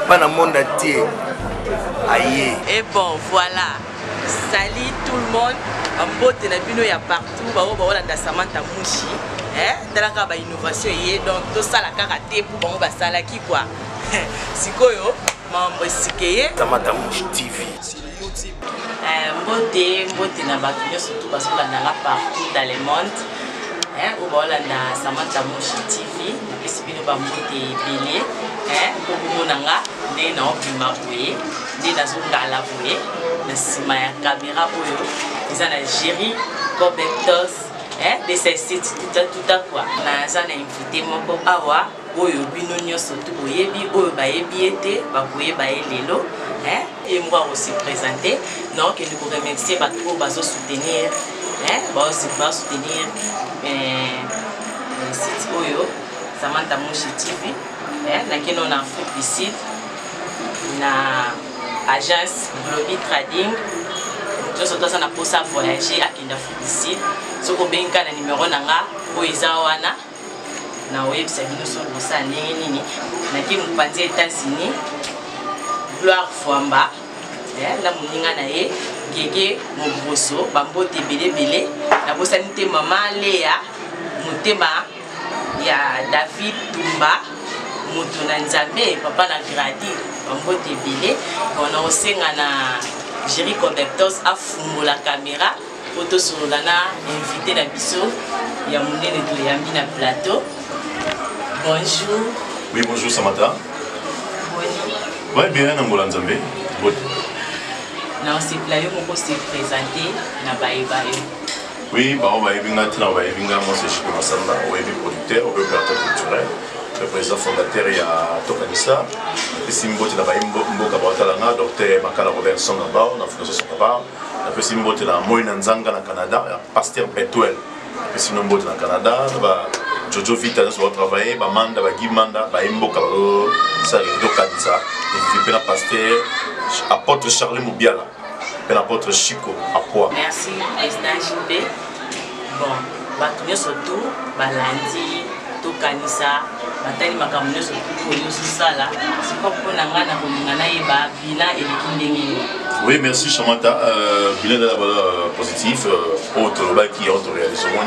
Pas dans le monde entier. Aïe. Et bon, voilà. Salut tout le monde. En botte, il y a partout. Il y a Samantha Mouchi. Il y a une innovation. Donc, tout ça, la karaté pour ça, qui quoi. Si quoi, membre Sikeye. Samantha Mouchi TV. Mbote na batuyo surtout parce que là partout dans le monde. Au bala na Samantha Mouchi TV. Na pesi bino ba mbote belé. Pour monanga ndé na opima boye. Ndé na zongala boye. Na sima ya caméra oyo. Ils na Jerry Cobectos. De ces sites tout à quoi. Na za na invité moko awa. Oyo bino nyonso tu boyebi oyo bayebi ete bakoye baye lelo. Et moi aussi présenté. Donc, nous vous remercier pour soutenir. Soutenir le site Oyo, Samantha Mouchi TV. Nous avons un publicité, une agence Globi Trading. Nous avons pour ça voyager à Kinda publicité. Si vous avez un numéro, vous avez un website, nous avons un États-Unis. Gloire Fwamba, la moninga na ye, Gege Moboso, Bambote Belé, la bosanité Maman Léa, Motema, ya David Tumba, Motona Nzambe, Papa na Gradi, Bambote Belé, on a aussi na Jerry Cobectos à Fumo la caméra, photo sur l'ana, invité la biso, ya Mounene to Yambi na plateau. Bonjour. Oui, bonjour Samantha. Ouais, bien, on va l'ensemble. Non, c'est là où on s'est présenté, na baïbaï. Oui, bah on va y venir maintenant, on va y venir. Moi, c'est Chico Massamba, on est producteur, opérateur culturel, le président fondateur il y a Tokanissa. Et puis Simbote na baïmbo Mboka Langa, docteur Makala Robert Songaba, on a fait son papa. Et puis Simbote na Moïna Nzanga na Canada, pasteur Betuel. Et puis Simbote na Canada, Jojo Vita nous va travailler, Manda, Gimanda, Mboka ça Tokanissa. Et puis pasteur apôtre Charles Moubiala, l'apôtre Chico à Poix. Merci, président JP. Bon, nous surtout, Balandi, Tokanissa, Batali Makamune surtout, Yosala, c'est pas pour Nangana, Bila et les Kindémi. Oui, merci Samantha. Bilan de la positif, autre qui est autre réalisation. On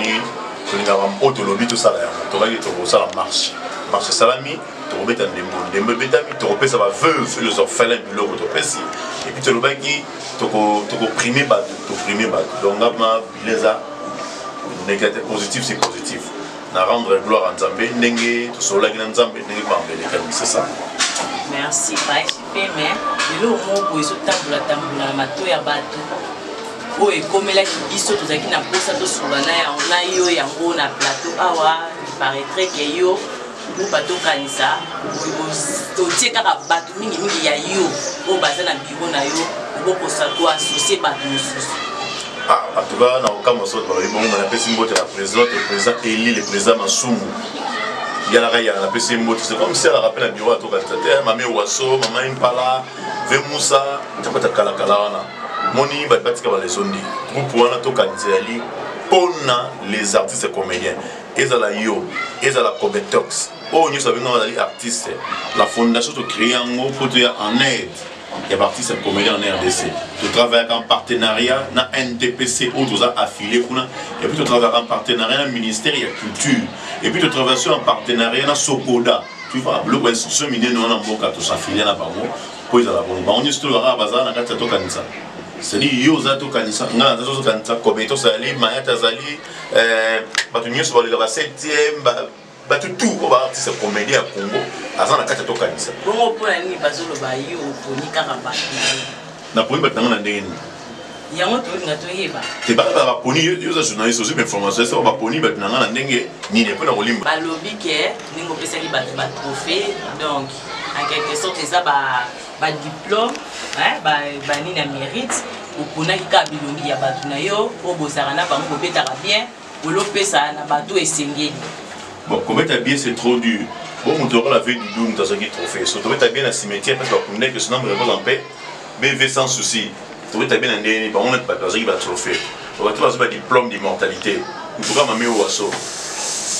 a autre lobby tout ça là. Tu vas dire ça la marche. Marche salami, tu vas mettre des betami, tu vas ça va veuve les orphelins du logo de Pessi. Et puis tu vas qui tu vas primer bas, tu primer bas. Donc là, bilan négatif, positif c'est positif. Na rendre gloire en Zambé, n'engue, tu sois là en Zambé, n'engue pas en c'est ça. Merci, mais le mot pour ce tamboula, mato ya bato. Oh, et comme là, biso tout ça qui n'a pas ça de soulana, on a yo et on a plateau. Awa, il paraîtrait que yo, ou bateau kanisa, au tiers car bateau mingi ya yo, au bazin à bureau na yo, ou pour ça doit associer bateau. Ah, en tout cas, dans le cas où on a appelé Simbote la présidente, le président Eli, le président Massoumou. Il y a la PC Simbote, c'est comme si elle rappelle un bureau à tout cas. Maman Ouasso, Maman Impala, Vemoussa, tu peux te Kalakalana. Moni, Batika Balesondi. Groupe Wana Tokanizali, pour les artistes et comédiens. Ils ont la Yo, ils ont la Cobetox. Oh, nous savons les artistes. La fondation de créer un mot pour te en aide. Il y a artistes et comédiens en RDC. Tu travailles en partenariat dans NTPC où tu as affilié. Et puis tu travailles en partenariat dans le ministère de la Culture. Et puis tu travailles en partenariat dans Sokoda. Tu vois, le institution minière nous avons beaucoup de s'affilier là bas. Pour ils ont la bonne. On est sur le bazar dans quatre tokanisa. C'est-à-dire yo za tokanisa. On a des autres tokanisa. Kobeto sali, Mayata sali, batunyo sur le 7e. Tout au artiste comédien à Congo, à la carte de Tokanisa. Bon, pour la nuit, parce que le baillot, pour Nicaragua. La police est dans la dernière. Il y a un truc qui est là. Tu vas pas poni, il y a des journalistes aussi, mais information, c'est pas poni, mais dans la dernière, ni les points dans l'Olimbe. Bah, lobby qui est, nous avons fait des trophées, donc, en quelque sorte, ça, bah, diplôme, bah, ni na mérite, ou pour n'a qu'à bilongi, il y a batunayo, au Bosarana, bah, on peut être bien, ou l'opé, ça, n'a pas tout essayé. Bon, comme tu as bien, c'est trop dur. Bon, on te rend la veille du doom dans un trophée. Surtout, tu as bien la cimetière parce qu'on connaît que ce nombre repose en paix. BV sans souci. Tu as bien un dernier, on n'est pas parce qu'il va trophée. On va trouver un diplôme d'immortalité. En tout cas, ma mère au assaut.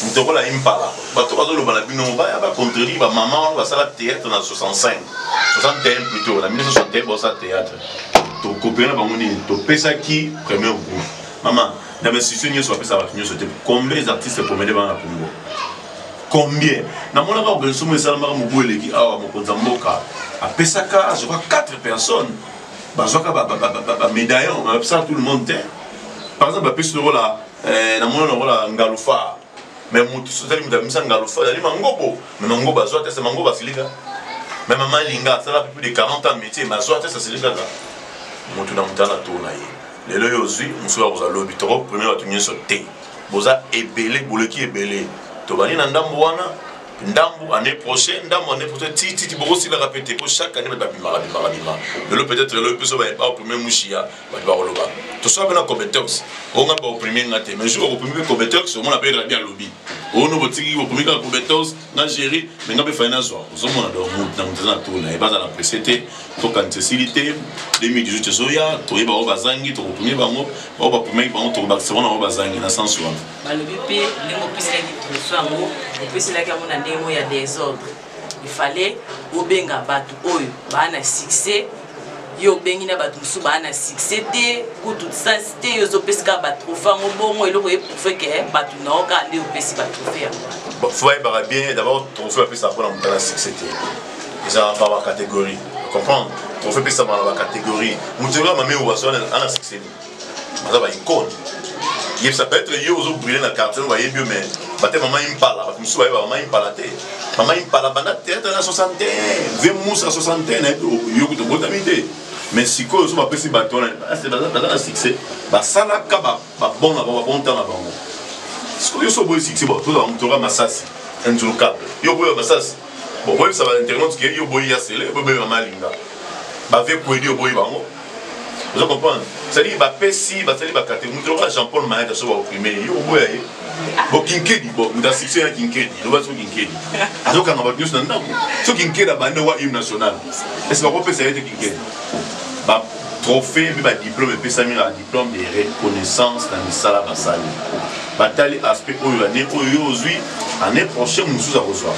Mtokola impala. Bato bazoloba na bino ba contredire ba maman ba sala théâtre na 65. 61 plutôt, na 1961 ba sala théâtre. To copier na bamoni to pesa ki premier groupe. Maman, dans mes institutions nous sommes ça va finir sauter. Combien d'artistes pour m'aider dans la Congo? Combien? Na mona ba organisation mo sala mara mubu eleki awa mo konzamboka. A pesaka, je vois 4 personnes. Ba zoka ba médaillon, ça tout le monde. Par exemple, ba pesoro la na mona la ngalufa. Mais mutu sotali mutamisa ngalufa, dali mangobo. Mais mangobo azwa c'est mangobo basilika. Mais maman linga, ça a plus de 40 ans de métier, mais azwa ça c'est là. Mutu na mutana tourna yi. Lelo yozui, musuwa boza lobi trop premier watunye sote. Boza ebele, boleki ebele. Tobani na ndambu wana, ndambu année prochaine, ndambu année prochaine, titi bosi la répéter pour chaque année ba bima. Lelo peut-être le plus va au premier mushia, ba roloba. To so bena compétence. On nga ba au premier ngate, mais jour au premier compétence, on appelle bien lobby. On no botiki au premier compétence, na gérer, mais nga be finance zo. Zo mona do na mutana tourna e baza na précédé, to quantité 2018 soya, to yeba bazangi, to premier bango, ba premier bango to ba sebona bazangi na sens wana. Ba lobby pe ndemo pisa ki to so ngo, pisa la ka mona ndemo ya désordre. Il fallait obenga batu oyo ba na succès. Yo bengi na batu musu ba na succès te ko toute ça c'était yo zo pesika ba trophée ngo bongo eloko e pour faire que batu na oka ndi opesi ba trophée. Bon, faut être bien d'abord trophée pe ça pour la montagne succès te. Ils ont pas la catégorie. Comprendre? Trophée pe ça dans la catégorie. Mutera mamé ou waso na succès. Ça va icône. Il ça peut être yo zo briller na quartier vous voyez bien mais baté maman impala ba musu ba maman impala te. Maman impala banda théâtre na 61, 20 moussa 61 yo ko to botamité. Mais si quoi ils sont pas précis bâton c'est dans succès bah ça là kaba bah bon temps là bon ce que ils sont beau succès bon tout là on t'aura massas un jour câble yo beau massas bon ouais ça va internet que yo beau ya sele beau malinga bah avec quoi yo beau bango vous comprenez ça dit bah pessi bah ça dit bah catégorie on t'aura Jean-Paul Maïda sur au premier yo beau ya bon kinkedi bon dans succès un kinkedi nous va sur kinkedi donc on va dire ça non sur kinkedi bah ne wa hymne national est-ce que on peut essayer de kinkedi bah trophée puis bah diplôme et puis ça mis un diplôme de reconnaissance dans les salles basales bataille aspect année année prochaine nous sous à recevoir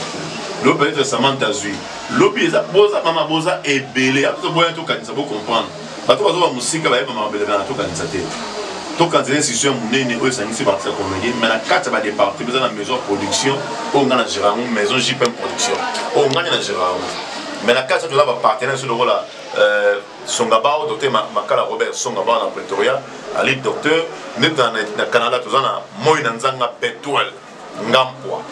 le peut être récemment t'azui lobby ça boza maman boza et belé à tout boire tout quand ça vous comprendre bah toi vas musique bah maman belé dans tout quand ça t'est tout quand c'est institution monene eux ça initié par ça comédie mais la carte va départir dans la maison production on a gérer une maison JPM production on a gérer mais la carte de là va partenaire sur le rôle là Songabao, docteur Makala Robert Songabao dans Pretoria, Ali docteur, nous dans le Canada, tout ça, moi Nanzanga Pétuel, Ngampwa.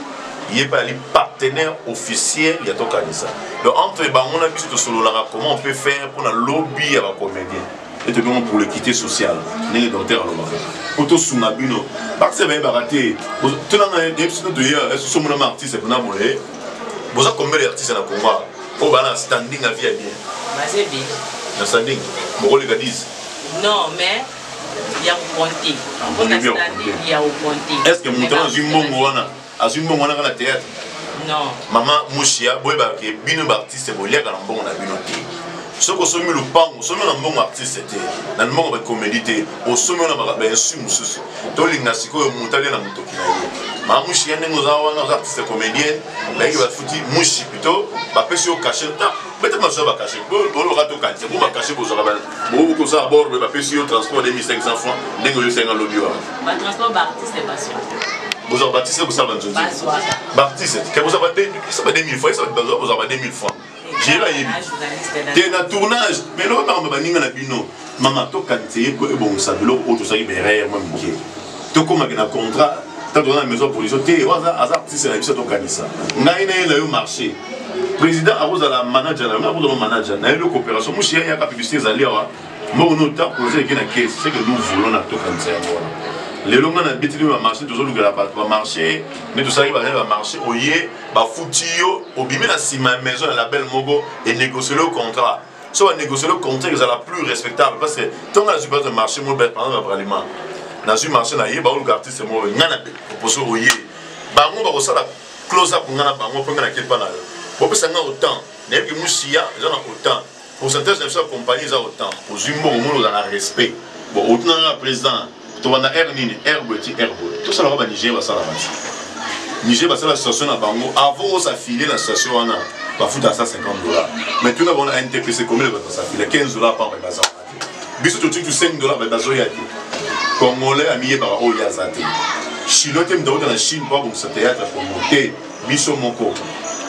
Il est pas les partenaire officiel, il y a tout ça. Donc entre les on a vu ce solo là, comment on peut faire pour un lobby à la comédien. Et tout le pour l'équité sociale, les docteurs à l'homme. Auto Sungabuno, parce que c'est bien raté. Tout le monde est épisode de hier, est-ce que ce mon artiste pour n'aboler? Vous avez combien d'artistes dans le Congo? Oh, bah là, standing à vie à bien. C'est bien. Le standing, bon, les gars disent. Non, mais il y a un compté. On a standing, il y a un compté. Est-ce que mon temps, j'ai une bonne dans la théâtre? Non. Maman, Mouchia, boy, bah, qui est bien artiste, c'est bon, il y a un bon abinoté. Ce qu'on se met le pan, on se met un bon artiste, c'était dans le monde de comédie, on se met un sumo. Tout les nasiko, on monte dans la moto. Ma Mouchia, nous avons un artiste comédien, là, il va foutre Mouchi plutôt, bah, peut-être au cachet. Peut-être que ça va cacher. Bon, le rato caché. Vous va cacher vos oreilles. Bon, comme ça à bord, vous va payer au transport de 1500 francs. Dès que vous avez un lobby. Le transport Baptiste est pas sûr. Vous avez baptisé, vous savez, Baptiste, que vous avez 2000 francs, vous avez 2000 francs. J'ai là, il y a un tournage. Mais là, on va dire que maman, tu as dit que bon, ça, de l'eau, tout ça, il est derrière moi. Tu as comme un contrat, tu as donné la maison pour les autres. Tu as artiste, tu as dit ça. On a eu marché. Président arrose à la manager, on a un manager, on a eu une coopération. Moi, je suis à la publicité, mais on a posé une question, c'est que nous voulons la tout comme ça. Les longs on a habité à marcher, toujours nous va marcher, mais tout ça il va marcher. Oye, bah foutio, au bimé la cima maison, la belle mogo et négocier le contrat. Soit négocier le contrat, c'est la plus respectable parce que tant qu'on a su pas de marché, mon bête pendant le parlement. Dans un marché, on a eu bah on garde c'est moi, on a proposé oye, bah on va recevoir la close up, on a bah on peut gagner quelque part là. Bon, ça a autant. Les gens qui ont autant. Pour certaines compagnies, ils ont autant. Pour une bonne monde, on a respect. Bon, autant le président, tu vas dans Ernine, Herbe, tout ça, on va Niger, on va ça là-bas. Niger va faire la station à Bango. Avant, ça filait la station, on va foutre à ça $50. Mais tout le monde a NTPC, combien va ça filer $15 par bazar. Biso tu $5 va bazar yati. Congolais a mis par Oyazate. Chinois t'aime dans la Chine pour ce théâtre pour monter. Biso Moko.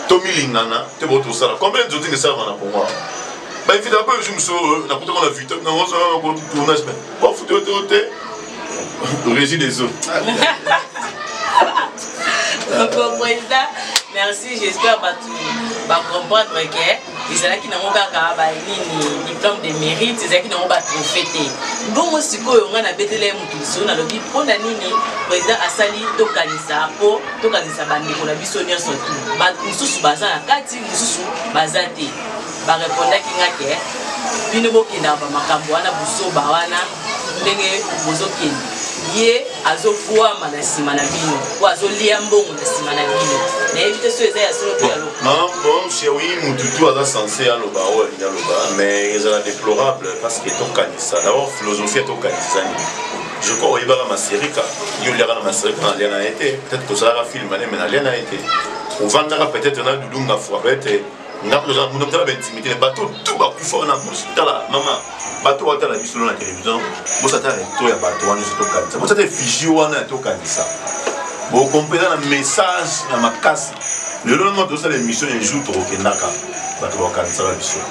Tommy Lingana, tu vas tout ça. Combien de gens ça va pour moi? Bah évidemment, je me suis on a vu, on a vu tournage, mais pas foutre autorité. Régie des eaux. Président, merci, j'espère que tu vas comprendre que c'est là qui n'ont pas diplôme de mérite, c'est là qui n'ont pas fêté. Bon, moi, si on a bêté les moutons, on a le dit, pour la nini, président a sali, tokanisa, po, tokanisa, bandi, on a vu sonner surtout. Moussou bazan, kati, moussou bazate. Ba répondre qui n'a que, binobo qui n'a pas makambo, ana bousso, bawana, ndenge, bozo qui. Ye azofuwa manasima na bino ou azolia mbongo na sima na bino na éviter ceux ya solo to yalo non bon chez oui mututu aza censé aloba o aloba mais ils sont déplorables parce que tokanisa d'abord philosophie tokanisa je crois il va la masérika il y a la masérika na lien a été peut-être que ça va film mais na lien a été on vendra peut-être na dudunga fouabete n'a pas besoin de intimité les bateaux tout va pouvoir na boussala maman bateau à la vision la télévision vous ça tout ya bateau on est tout comme ça vous ça figi on est tout comme ça bon comprendre le message na makasi le lendemain de ça l'émission un jour trop kenaka bateau comme ça la vision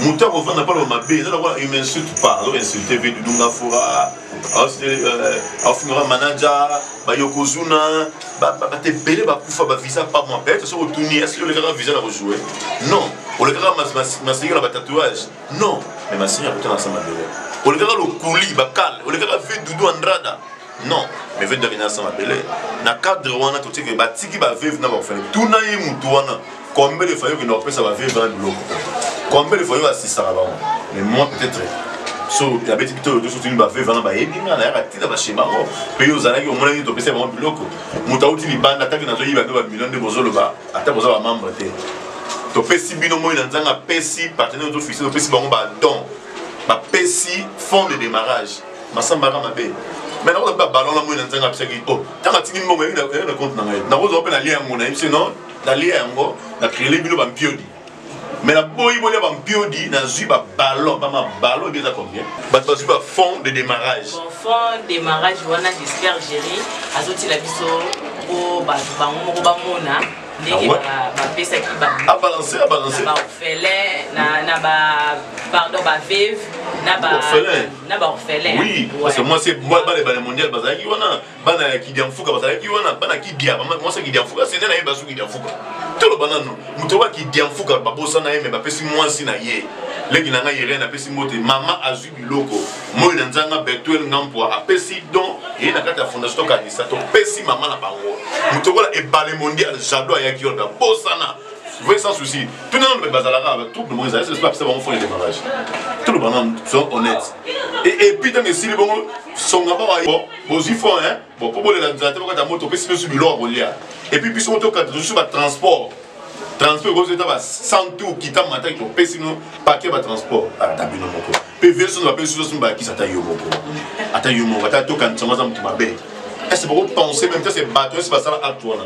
Mouta on va pas le mabé là il m'insulte pas alors insulter veut du dunga fora au manager ba yokozuna ba te belé ba kufa ba visa pas moi peut-être sur retourner est-ce que le gars visa la rejouer non on le gars masiri la tatouage non mais masiri a peut-être ensemble belé on le gars le couli ba cal on le gars fait doudou andrada non mais veut devenir ensemble belé na cadre wana to tiki ba tiki ba vivre na ba faire tout na yi mutu wana combien de fois que nous après ça va vivre dans le bloc combien de fois il va assister là-bas mais moi peut-être so la bête plutôt de soutenir ba vivre dans ba ebinga na ya tina ba shema ngo pe yo zalaki au moins to pesa ba bloc mutauti li banda taki na zo yiba ba million de bozolo ba ata boza ba membre te to pesi bino mo na nzanga pesi partenaire d'officier to pesi bango ba don ba pesi fond de démarrage masamba ka mabe mais na ba ballon la mo na nzanga pesa ki oh tanga tini mo na compte na ngai na bozo pe na lien mo na sinon na lien ngo na créer bino ba mpiodi mais la boy boy ba mpiodi na zui ba ballon ba ma ballon déjà combien ba to ba fond de démarrage fond de démarrage wana j'espère gérer azoti la biso o ba bango ko ba mona ndenge ba pesa ki ba a balancer ba orphelin na ba pardon ba veuve na ba orphelin oui parce que moi c'est moi ba les mondial bazaki wana bana ki diamfuka bazaki wana bana ki dia moi c'est ki diamfuka c'est na ba su ki diamfuka tout le banano mutoba ki diamfuka ba bosa na yeme ba pesi moi si na ye leki na nga yere na pesi mote mama azui biloko moi na nzanga betuel ngampo a pesi don et na kata fondation kanisa to pesi mama na bango mutoba e balé mondial jado ayaki on ba bosa na oui, sans souci. Tout le monde avec tout le monde, c'est pas ça, on fait le démarrage. Tout le monde sont honnêtes. Et puis, tant que si les bons sont là-bas, bon, ils font, hein, bon, pour les gens, quand ta moto, puis sur l'or, et puis, puis, sur le transport, vous êtes 100 tours qui t'ont matin, qui ont payé sinon, paquet de transport. Ah, t'as bien mon coco. Puis, viens sur la paix sur le qui s'attaque au coco. Attends, you m'as attends, quand tu m'as bien. Est-ce que vous pensez, même que c'est bateau, c'est pas ça, à toi, là.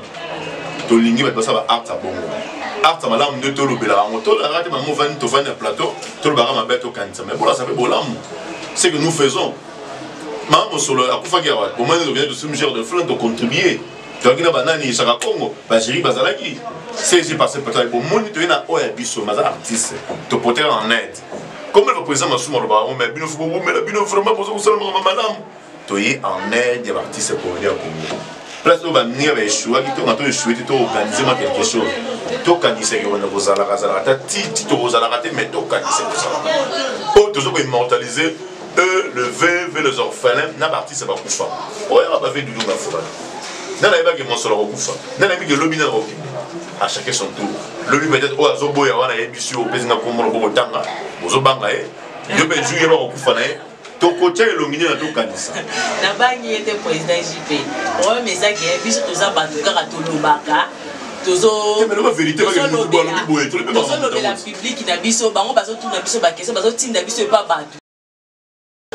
Tu l'ingé, mais ça va art à bon. Art à madame de Tolo Bella, on tourne la rate, ma mauvaise to faire un plateau, tout le barrage ma bête au cancer. Mais voilà, ça fait beau l'âme. C'est que nous faisons. Maman, sur le Akoufagiara, au moment où nous venons de se gérer de flanc, de contribuer. Tu as dit, banani, Sara Congo, Bajiri Bazalaki. C'est passé peut-être pour monitorer la OEBISO, mais artiste, te porter en aide. Comme le président m'a soumis au baron, mais bien faut mais la bien vraiment pour ça, madame. Tu es en aide des artistes pour venir à Congo. Place où va venir avec choix qui t'ont échoué, tu organiser quelque chose. Tu organises que on a vos alarats, tu vos alarats, mais tu organises ça. Pour toujours immortaliser le veuve et les orphelins, n'a parti c'est pas couffant. Ouais, on va faire du loup à foutre. N'a pas que mon solo couffant. N'a pas que l'objet n'a pas. À chacun son tour. L'objet peut-être au azobo et à la émission au président comme le bon tanga, aux obangae. Je peux jouer au couffant. Tokocha elongini na tokanisa na bangi était président JP o mesa ke biso toza bantu kaka tolobaka tozo mais la vérité va que nous boire le boye to le tozo lobela public na biso bango bazo tuna biso ba question bazo tinda biso pa batu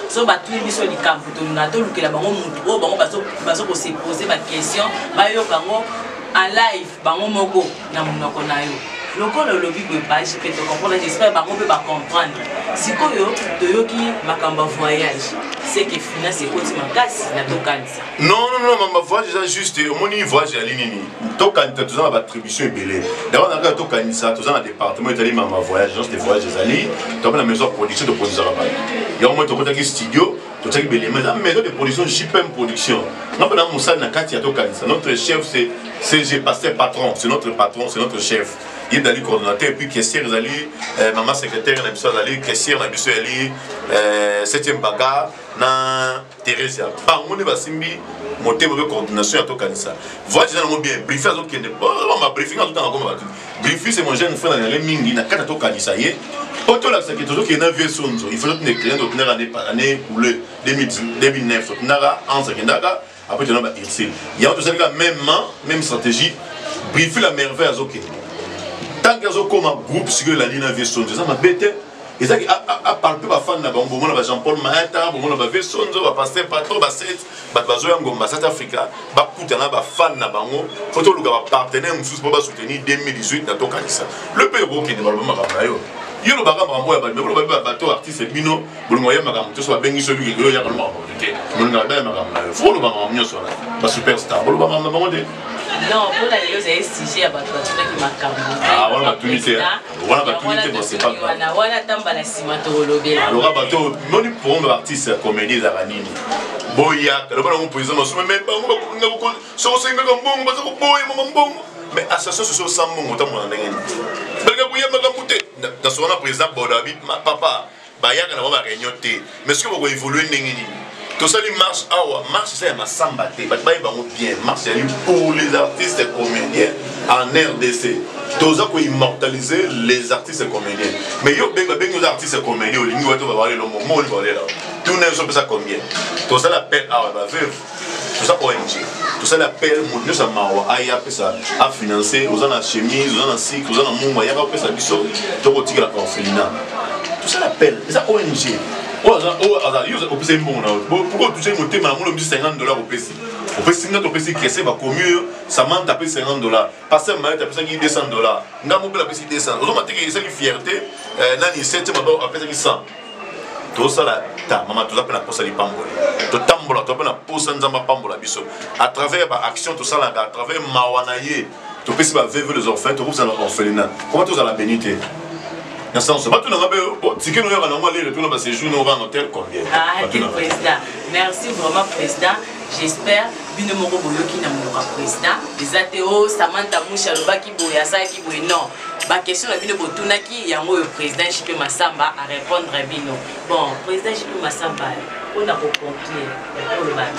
so batu biso likambo to na to lukela bango mutu o bango bazo ko se poser ba question ba yo bango en live bango moko na munoko na yo lokolo lobi boye page pe to comprendre j'espère bango pe ba comprendre sikoyo toyoki makamba voyage c'est que finance ekoti makasi na tokanisa non mama voyage eza juste omoni voyage ya linini tokanisa toza na baattribution ebele d'abord nakaka tokanisa toza na département etali mama voyage agence de voyage ezali toza na maison de production toproduisaka bato yango moi tokotaki studio totiaki belema eza maison de production JPM production nga mpona mosali na kati ya tokanisa notre chef c'est CG Pasteur Patron c'est notre patron c'est notre chef il est coordonnateur et puis caissière ezali maman secrétaire na biso azali caissière na biso ezali 7e bagarre na Thérèse bango nde basimbi motema pe coordination ya tokanisa voyage eza nango bien briefing azokende ma briefing azotanga koma bato briefing c'est mon jeune frère na yale mingi na kati ya tokanisa ye po tolakisaki tozokende na vie sonzo il faut totinde client totinaka année couleur 2009 totinaka anse akendaka après tona ba irsil yango tosalika même stratégie briefing la merveille azokende tant que azokoma groupe sikoyo elandi na vie sonzo eza mabe te ezaki apalpe bafani na bango bomona ba Jean-Paul Maata bomona ba vie sonzo bapaster patro baset bato bazoya ngomba South Africa bakutana bafani na bango po toluka bapartenaire mosusu mpo basoutenir 2018 na tokanisa le mpe ekokende baloba makambo na yo yo lobaka makambo ya bato boloba bato artiste bino bolingo ya makambo te so babengi so biki yo yaka makambo te bolingo ya makambo na yo fo loba makambo nyonso wana ba superstar boloba makambo na bango te non pour la lelo c'est sujet ya bato batunaki makambo wana batunité wana batunité bon c'est pas wana tamba na sima tolobela alors bato moni pour un artiste comédie ezaka nini boya loba na président masume même bango bakolinga so senga mbongo baza ko boya mbongo mais association so sambongo tamona ndenge balika kuya makambo te dans son président Bodabi papa bayaka na ba réunion te mais ce que vous évoluer ndenge nini tout ça les marche awa marche c'est ma samba te ba bango bien marche pour les artistes comédiens en RDC tous ko immortaliser les artistes comédiens mais yo benga les artistes comédiens olingi wato ba wale lo mo li wale là tout ne so pesa combien tout ça l'appel awa ba veuve tout ça ONG tout ça l'appel mon ça mawa aya pesa a financer aux en chemise aux en cycle aux en mungu ya pesa biso to ko tika la orphelinat tout ça l'appel ça ONG pourquoi tu sais mon thème $50 au PC au PC au PC qui va commun ça m'a tapé $50 passer mal tapé $200 n'a pas la PC 200 aujourd'hui que c'est une fierté nani 7 m'a appelé 100 tout ça là ta maman tout ça pour la poste ali pambola to tambola to pour la poste nzamba pambola biso à travers ba action tout ça là à travers mawanaye to PC va veuve les orphelins to ça l'orphelinat comment tout ça la bénité. Merci vraiment président. J'espère bino moko boyoki na monoka président. Les atéos Samantha Moucha lobaki boya ça qui boy non. Ba question na bino botunaki yango le président JP Massamba à répondre à bino. Bon, président JP Massamba on a conclure pour le bac.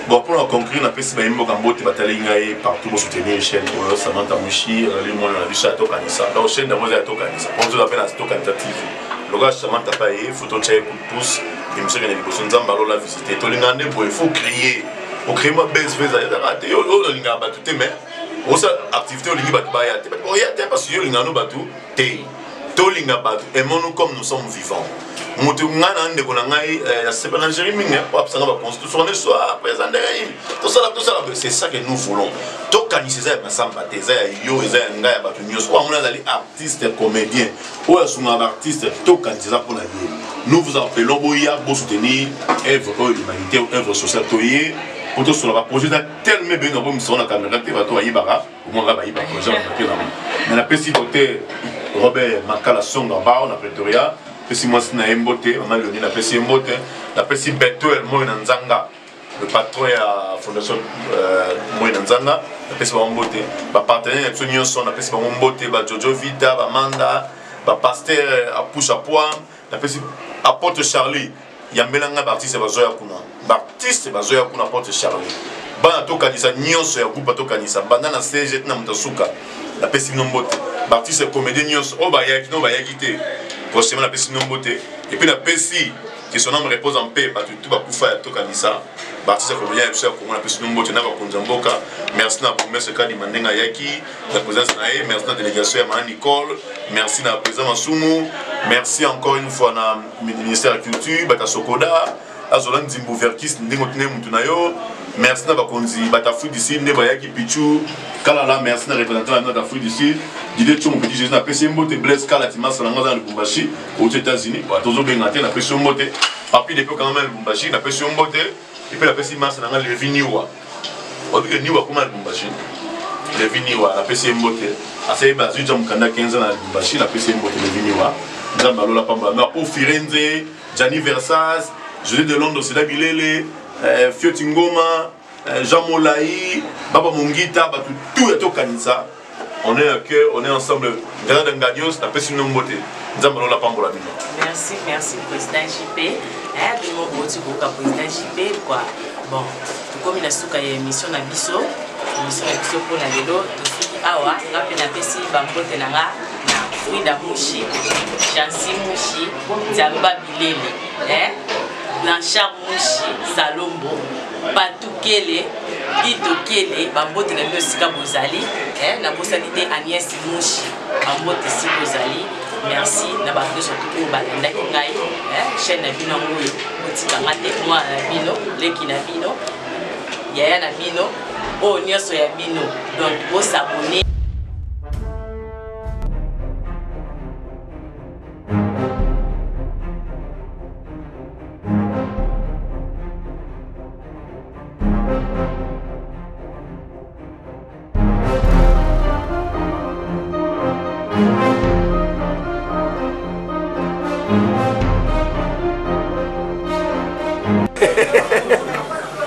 Bon, pour la conclure, on a fait ce que batalingaye partout pour soutenir les chaînes pour Samantha Mouchi, les moyens de la vie à Tokanisa. La chaîne de Moïse à Tokanisa. Pour nous appeler à Tokanisa TV. Le gars Samantha Paye, photo de coup de pouce, il me semble qu'il y a des personnes qui ont la visiter. Il faut créer. Pour créer ma base, il faut rater. Il faut battre mais aussi activité au lingi battu bayate. Parce que linga no battu te. To linga battu. Aimons-nous comme nous sommes vivants. Mutu ngana ande ko ngai c'est pas l'Algérie mingi pas ça va constitution ne soit présenter tout ça c'est ça que nous voulons to kanisa za masamba teza yo eza ngai ba tu nyos kwa mona zali artiste comédien ou asuma artiste to kanisa pour la vie nous vous appelons boya pour soutenir œuvre humanitaire œuvre sociale toyé pour tout sur le projet tellement bien on sur la caméra te va to ayibara ou moi ba yiba projet mais la petit docteur Robert Makala Songa ba on a Pretoria. Si moi c'est na mbote on a leoné la pesi mbote la pesi beto el moyo nzanga le patron à fondation moyo nzanga la pesi ba mbote ba partenaire et tout son la pesi ba mbote ba Jojo Vita ba Manda ba pasteur à push à point la pesi apôtre Charlie ya melanga artiste ba zoya kuna ba artiste ba zoya kuna apôtre Charlie bana to kanisa nyonso ya groupe to kanisa banda na CG na mutasuka la pesi no mbote ba artiste comédien nyonso o ba yaki no ba yaki te prochainement la pesi nomboté et puis la pesi que son âme repose en paix parce que tout va pouvoir faire tout kanisa bâtisse comme bien sur comment la pesi nomboté na ba konzamboka merci na promesse kadi mandenga yaki la présence na merci na délégation ya Mama Nicole merci na président Masumu merci encore une fois na ministère de la culture bata Sokoda azola nzimbo verkis ndenge otine mutu na yo merci na bakonzi batafrike du sud nde bayaki pichu kala la merci na représentant na d'Afrique du Sud Didier Tchongo petit Jésus na pesi mbote Blaise Kala Timasa na ngana Lubumbashi aux États-Unis tozo benga te na pesi mbote papi depuis quand même Lubumbashi na pesi mbote et puis la pesi masa na ngana Leviniwa obi niwa kuma Lubumbashi Leviniwa na pesi mbote asai bazu jam kanda 15 na Lubumbashi na pesi mbote Leviniwa nzamba lola pamba na pour Firenze Gianni Versace José de Londres c'est Bilele Fioti Ngoma Jean Molaï, Baba Mungita, tout est au Kanisa. On est à cœur, on est ensemble. Grand Ngadios, la personne de beauté. Merci, merci, président JP. Président JP, quoi. Bon, comme il a souka émission na biso, émission na biso pour la vélo, tout awa, rappel na pesi bambote nanga, na Frida Mouchi, Jansi Mouchi, Diamba Bilele, Blanchard Mouchi, Salombo. Patukele, Itokele, Bambote na Sika Bozali, na Bosalite Agnès Mouchi, Bambote Si Bozali, merci, na Bambote surtout Balanda Kingai, chaîne na Bino Mouyo, Botika Mate, moi na Bino, Leki na Bino, Yaya na Bino, Oh Nyoso ya Bino, donc vous s'abonner.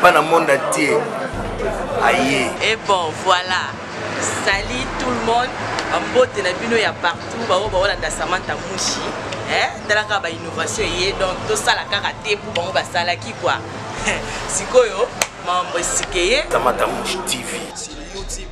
Pas dans le monde entier. Aïe. Et bon, voilà. Salut tout le monde. En beauté, il y a partout. Il y a Samantha Mouchi. Il y a une innovation. Donc, tout ça, la karaté pour ça, qui quoi. Si quoi, Samantha Mouchi TV.